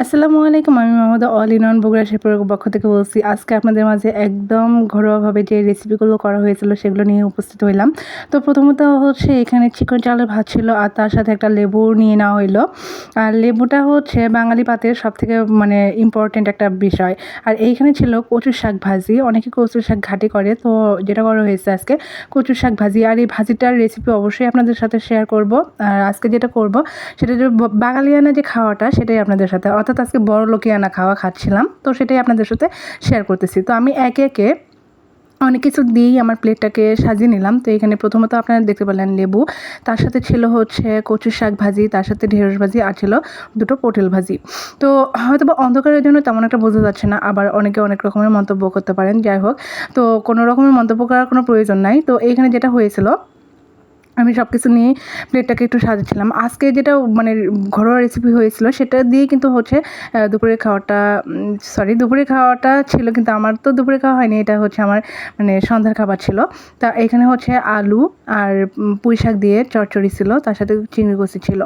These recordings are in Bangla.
আসসালামু আলাইকুম। আমি Mahmuda all in one Bogura শেফের পক্ষ থেকে বলছি। আজকে আপনাদের মাঝে একদম ঘরোয়াভাবে যে রেসিপিগুলো করা হয়েছিল সেগুলো নিয়ে উপস্থিত হইলাম। তো প্রথমত হচ্ছে এখানে চিকন চালের ভাত ছিল আর তার সাথে একটা লেবু নিয়ে নেওয়া হইলো। আর লেবুটা হচ্ছে বাঙালি পাতের সবথেকে ইম্পর্টেন্ট একটা বিষয়। আর এইখানে ছিল কচুর শাক ভাজি। অনেকে কচুর শাক ঘাঁটি করে, তো যেটা করা হয়েছে আজকে কচুর শাক ভাজি। আর এই ভাজিটার রেসিপি অবশ্যই আপনাদের সাথে শেয়ার করব। আর আজকে যেটা করব সেটা যে বাঙালিয়ানা যে খাওয়াটা সেটাই আপনাদের সাথে, অর্থাৎ আজকে বড়লোকিয়ানা খাওয়া খাচ্ছিলাম, তো সেটাই আপনাদের সাথে শেয়ার করতেছি। তো আমি একে একে অনেক কিছু দিয়েই আমার প্লেটটাকে সাজিয়ে নিলাম। তো এখানে প্রথমত আপনারা দেখতে পেলেন লেবু, তার সাথে ছিল হচ্ছে কচুর শাক ভাজি, তার সাথে ঢেঁড়স ভাজি, আর ছিল দুটো পটল ভাজি। তো হয়তো বা অন্ধকারের জন্য তেমন একটা বোঝা যাচ্ছে না, আবার অনেকে অনেক রকমের মন্তব্য করতে পারেন। যাই হোক, তো কোনো রকমের মন্তব্য করার কোনো প্রয়োজন নাই। তো এইখানে যেটা হয়েছিল, আমি সব কিছু নিয়ে প্লেটটাকে একটু সাজাচ্ছিলাম। আজকে যেটা ঘরোয়া রেসিপি হয়েছিল সেটা দিয়ে কিন্তু হচ্ছে দুপুরের খাওয়াটা ছিল, কিন্তু আমার তো দুপুরে খাওয়া হয়নি। এটা হচ্ছে আমার সন্ধ্যার খাবার ছিল। তা এখানে হচ্ছে আলু আর পুঁই শাক দিয়ে চচ্চড়ি ছিল, তার সাথে চিংড়ি কষি ছিল।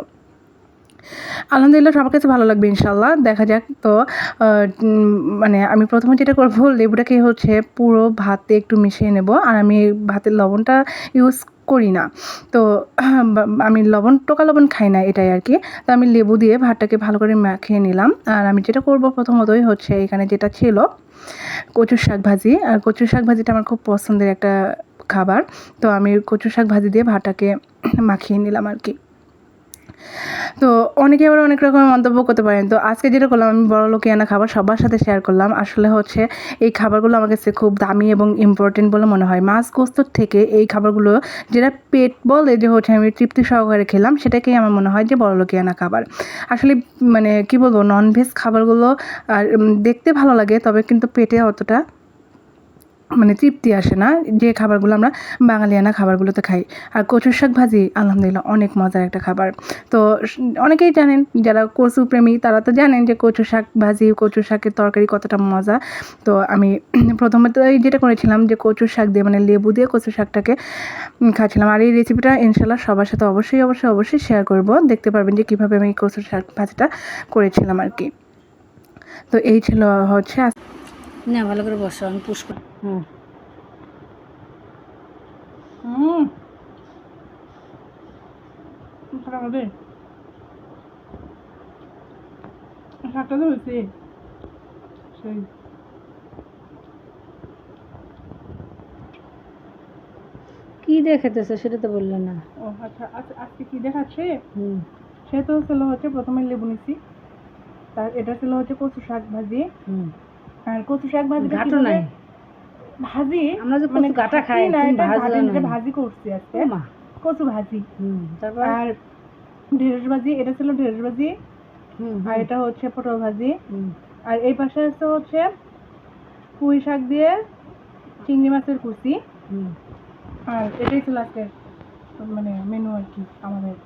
আলহামদুলিল্লাহ সবার কাছে ভালো লাগবে ইনশাল্লাহ, দেখা যাক। তো আমি প্রথমে যেটা করবো, লেবুটাকে হচ্ছে পুরো ভাতে একটু মিশিয়ে নেব। আর আমি ভাতের লবণটা ইউজ করি না, তো আমি টোকা লবণ খাই না, এটাই আর কি। তো আমি লেবু দিয়ে ভাতটাকে ভালো করে মাখিয়ে নিলাম। আর আমি যেটা করব প্রথমতই হচ্ছে এখানে যেটা ছিল কচুর শাক ভাজি। আর কচুর শাক ভাজিটা আমার খুব পছন্দের একটা খাবার। তো আমি কচুর শাক ভাজি দিয়ে ভাতটাকে মাখিয়ে নিলাম আর কি। তো অনেকে আবার অনেক রকমের মন্তব্য করতে পারেন। তো আজকে যেটা করলাম, আমি বড়লোকিয়ানা খাবার সবার সাথে শেয়ার করলাম। আসলে হচ্ছে এই খাবারগুলো আমার কাছে খুব দামি এবং ইম্পর্টেন্ট বলে মনে হয়। মাছ গোস্তর থেকে এই খাবারগুলো যেটা পেট বলে যে হচ্ছে আমি তৃপ্তি সহকারে খেলাম, সেটাকেই আমার মনে হয় যে বড়লোকিয়ানা খাবার। আসলে কী বলবো, ননভেজ খাবারগুলো আর দেখতে ভালো লাগে, তবে কিন্তু পেটে অতটা তৃপ্তি আসে না যে খাবারগুলো আমরা বাঙালিয়ানা খাবারগুলোতে খাই। আর কচুর শাক ভাজি আলহামদুলিল্লাহ অনেক মজার একটা খাবার। তো অনেকেই জানেন, যারা কচু প্রেমী তারা তো জানেন যে কচু শাক ভাজি, কচু শাকের তরকারি কতটা মজা। তো আমি প্রথমে যেটা করেছিলাম যে কচুর শাক দিয়ে লেবু দিয়ে কচু শাকটাকে খাচ্ছিলাম। আর এই রেসিপিটা ইনশাল্লাহ সবার সাথে অবশ্যই শেয়ার করব। দেখতে পারবেন যে কীভাবে আমি কচুর শাক ভাজিটা করেছিলাম আর কি। তো এই ছিল হচ্ছে না, ভালো করে বসো, আমি পুশ করি। শাকটা তো হয়েছে সেই। কি দেখাতেছে সেটা তো বললো না। ও আচ্ছা আচ্ছা, আজকে কি দেখাচ্ছে? সে তো ছিল হচ্ছে প্রথমে লেবু নিছি, তার এটা ছিল হচ্ছে কচু শাক ভাজি। আর কচু শাক ভাজি ঘাটো নাই ভাজি, আমরা যে কচু গাটা খাই, না তুমি এটা ভাজো না। এটা ভাজি করছি আজকে, মা কচু ভাজি। তারপর আর ঢেঁড়স ভাজি, এটা ছিল ঢেঁড়স ভাজি। আর এটা হচ্ছে পটল ভাজি। আর এই পাশে আছে হচ্ছে পুঁই শাক দিয়ে চিংড়ি মাছের কুচি। আর এটাই ছিল আজকে মেনু আর কি আমাদের।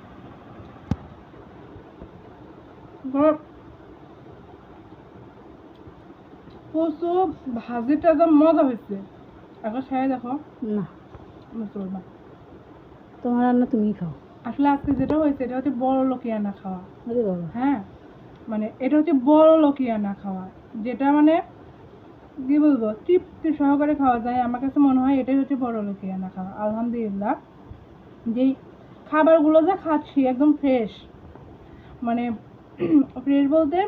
কচু ভাজিটা একদম মজা হয়েছে। এখন খেয়ে দেখো। না, চলবে তোমার রান্না তুমি খাও। আসলে আজকে যেটা হয়েছে এটা হচ্ছে বড়লোকিয়ানা খাওয়া। আরে বাবা, হ্যাঁ, এটা হচ্ছে বড়লোকিয়ানা খাওয়া, যেটা কি বলবো, তৃপ্তি সহকারে খাওয়া যায়। আমার কাছে মনে হয় এটাই হচ্ছে বড়লোকিয়ানা খাওয়া। আলহামদুলিল্লাহ, যেই খাবারগুলো যে খাচ্ছি একদম ফ্রেশ, ফ্রেশ বলতে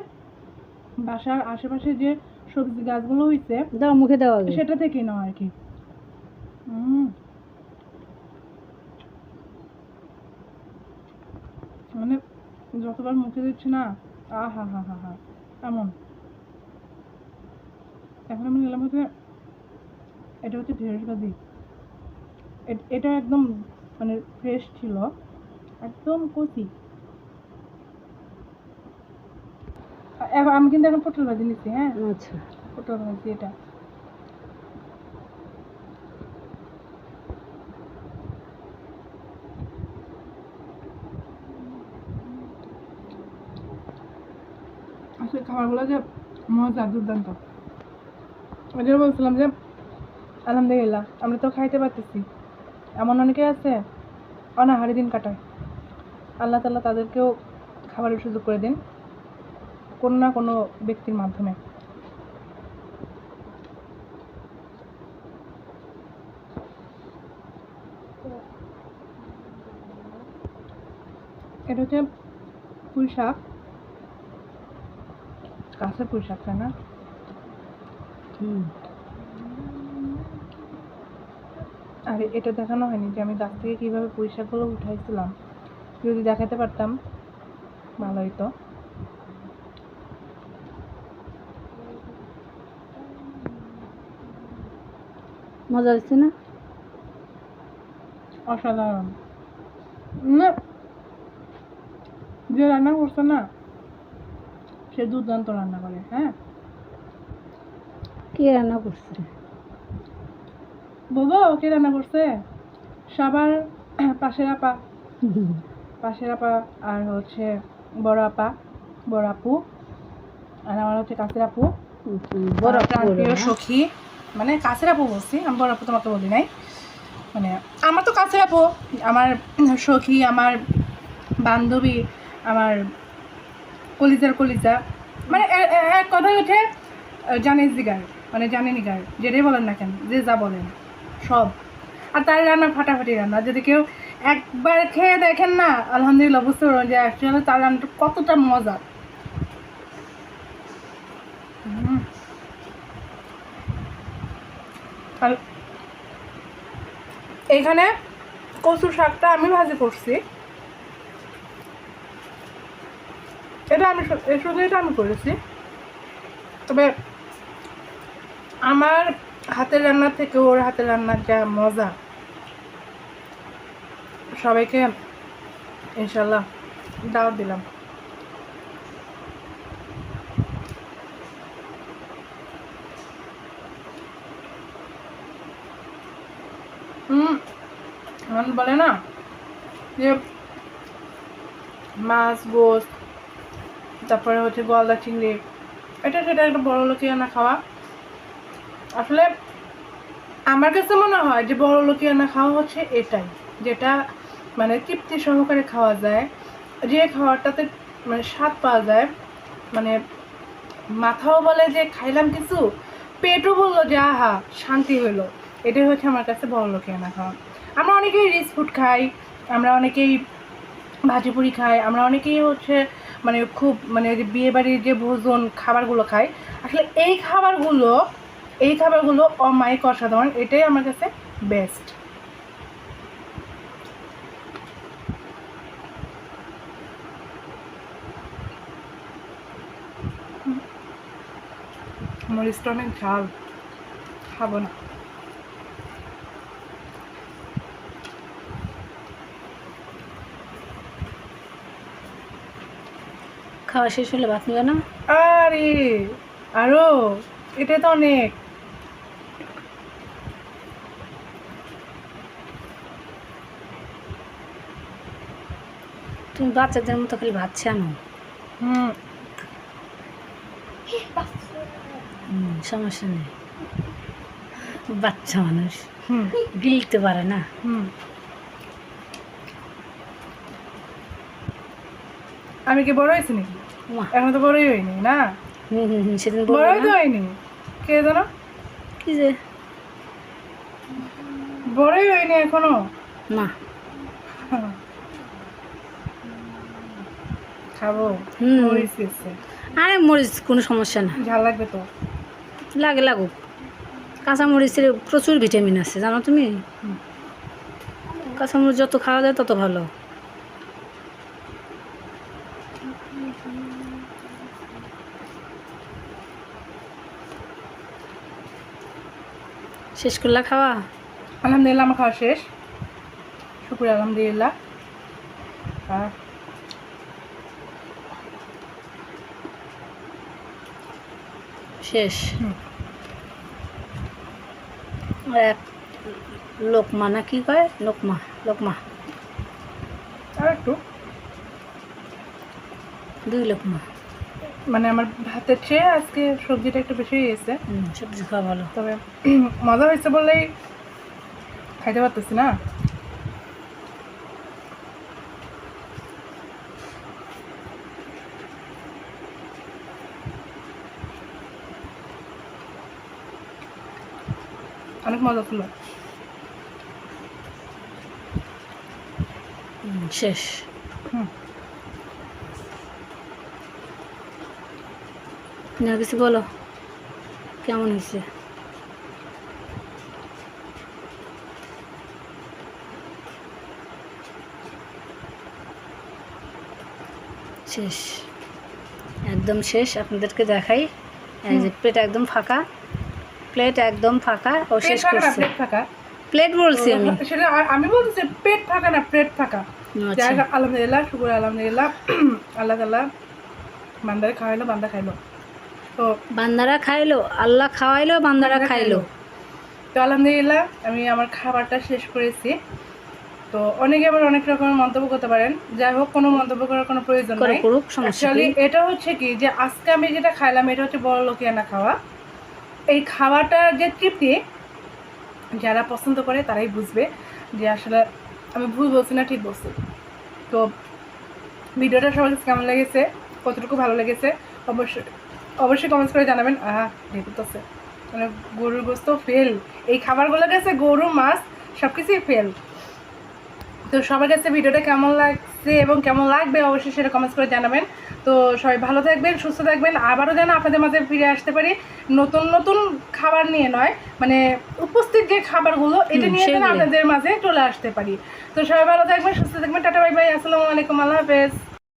বাসার আশেপাশে যে সবজি গাছগুলো হয়েছে দাও মুখে দেওয়া সেটা থেকে নাও আর কি। যতবার মুখে দিচ্ছি না, হা হা হা হা এমন। এখন আমি নিলাম হচ্ছে, এটা হচ্ছে ঢেঁড়স ভাজি। এটা একদম ফ্রেশ ছিল, একদম কচি। আমি কিন্তু এখন পটল ভাজি নিচ্ছি। হ্যাঁ আচ্ছা, পটল ভাজি এটা। আসলে খাবারগুলো যে মজা, দুর্দান্ত। ওই জন্য বলছিলাম যে আলহামদুলিল্লাহ আমরা তো খাইতে পারতেছি। এমন অনেকে আছে অনাহারে দিন কাটায়, আল্লাহ তাআলা তাদেরকেও খাবারের সুযোগ করে দিন। কোনো না কোনো ব্যক্তির মাধ্যমে। এটা হচ্ছে পুঁই শাক, গাছের পুঁই শাক, তাই না? আর এটা দেখানো হয়নি যে আমি গাছ থেকে কীভাবে পুঁই শাকগুলো উঠাইছিলাম। যদি দেখাতে পারতাম ভালো হতো। মজা হচ্ছে না? অসাধারণ। না, যে রান্না করছে না সে দুর্দান্ত রান্না করে। হ্যাঁ, কে রান্না করছে? বলবো কে রান্না করছে? সবার পাশের আপা আর হচ্ছে বড় আপু আর আমার হচ্ছে কাছের আপু, বড় প্রিয় সখী। মানে কাছের আপু বলছি, আমি বড় আপু তোমাকে বলি নাই। মানে আমার তো কাছের আপু, আমার সখী, আমার বান্ধবী, আমার কলিজা। মানে এক কথাই হচ্ছে জানেনিগার, মানে জানেনিগার, যেটাই বলেন না কেন, যে যা বলেন সব। আর তার রান্না ফাটাফাটি রান্না, যদি কেউ একবার খেয়ে দেখেন না, আলহামদুলিল্লাহ বুঝতে পারবেন যে অ্যাকচুয়ালি তার রান্নাটা কতটা মজা। আর এইখানে কচুর শাকটা আমি ভাজি করছি, এটা আমি করেছি। তবে আমার হাতের রান্নার থেকে ওর হাতের রান্নার যা মজা, সবাইকে ইনশাল্লাহ দাওয়াত দিলাম। আমার বলে না যে মাছ, গোস্ত, তারপরে হচ্ছে গলদা চিংড়ি, এটা সেটা একটা বড় লোকিয়ানা খাওয়া। আসলে আমার কাছে মনে হয় যে বড় লোকিয়ানা খাওয়া হচ্ছে এটাই, যেটা মানে তৃপ্তি সহকারে খাওয়া যায়, যে খাওয়াটাতে মানে স্বাদ পাওয়া যায়, মানে মাথাও বলে যে খাইলাম কিছু, পেটও বললো যে আহা শান্তি হইলো। এটাই হচ্ছে আমার কাছে বড় লোকিয়ানা খাওয়া। আমরা অনেকেই রিচ ফুড খাই, আমরা অনেকেই ভাজিপুরি খাই, আমরা অনেকেই হচ্ছে মানে খুব মানে যে বিয়েবাড়ির যে ভোজন খাবারগুলো খাই। আসলে এই খাবারগুলো অমায়িক অসাধারণ, এটাই আমার কাছে বেস্ট। মরিচটা অনেক ঝাল, খাবো না। খাওয়া শেষ হলে ভাত নিবে না? আরে আরো, এটা তো অনেক। তুমি বাচ্চাদের মতো খালি ভাত আনো। সমস্যা নেই, বাচ্চা মানুষ গিলতে পারে না। আমি কি বড় হয়েছি নাকি? এখন তো বড়ই হয়নি না। সেদিন বড়ই তো হয়নি, কে জানো কি যে বড়ই হয়নি এখনো না। খাবো, মরিচ দিচ্ছে। আরে মরিচ কোনো সমস্যা না, ঝাল লাগবে তো। লাগুক। কাঁচা মরিচের প্রচুর ভিটামিন আছে জানো তুমি? কাঁচা মরিচ যত খাওয়া যায় তত ভালো। শেষ করলা খাওয়া? আলহামদুলিল্লাহ আমার খাওয়া শেষ, শুকুর আলহামদুলিল্লাহ। শেষ। এক লোকমা না কি কয়, লোকমা আর একটু, 2 লোকমা। মানে আমার ভাতের চেয়ে আজকে সবজিটা একটু বেশি হয়ে গেছে। সবজি খাওয়া ভালো, তবে মজা হয়েছে বললেই খাইতে পারতেছি না। অনেক মজা ছিল। শেষ। হুম। না কিছু বলো, কেমন হয়েছে? শেষ, একদম শেষ। আপনাদেরকে দেখাই, এই যে প্লেট একদম ফাঁকা, প্লেট একদম ফাঁকা। ও শেষ করছে। প্লেট ফাঁকা, প্লেট বলছি আমি। সেটা আমি বলতেছি পেট ফাঁকা না, প্লেট ফাঁকা। আচ্ছা। যাই হোক, আলহামদুলিল্লাহ, শুকুর আলহামদুলিল্লাহ, আল্লাহ তাআলা বান্দারে খাওয়াইলো, বান্দা খাইলো। তো বান্দারা খাইলো, আল্লাহ খাওয়াইলো, বান্দারা খাইলো। তো আলহামদুলিল্লাহ আমি আমার খাবারটা শেষ করেছি। তো অনেকে আবার অনেক রকমের মন্তব্য করতে পারেন, যাই হোক কোনো মন্তব্য করার কোনো প্রয়োজন নাই। অ্যাকচুয়ালি এটা হচ্ছে কি যে আজকে আমি যেটা খাইলাম এটা হচ্ছে বড় লোকিয়ানা খাওয়া। এই খাওয়াটার যে তৃপ্তি যারা পছন্দ করে তারাই বুঝবে যে আসলে আমি ভুল বলছি না ঠিক বলছি। তো ভিডিওটা সবার কাছে কেমন লেগেছে, কতটুকু ভালো লেগেছে অবশ্যই অবশ্যই কমেন্টস করে জানাবেন। দেখতেছে মানে গরুর গোস্ত ফেল, এই খাবারগুলো গেছে গরু মাছ সব কিছুই ফেল। তো সবার কাছে ভিডিওটা কেমন লাগছে এবং কেমন লাগবে অবশ্যই সেটা কমেন্টস করে জানাবেন। তো সবাই ভালো থাকবেন, সুস্থ থাকবেন। আবারও যেন আপনাদের মাঝে ফিরে আসতে পারি নতুন নতুন খাবার নিয়ে, নয় মানে উপস্থিত যে খাবারগুলো এটা নিয়ে যেন আপনাদের মাঝে চলে আসতে পারি। তো সবাই ভালো থাকবেন, সুস্থ থাকবেন। টাটা, বাই বাই, আসসালামু আলাইকুম, আল্লাহ হাফেজ।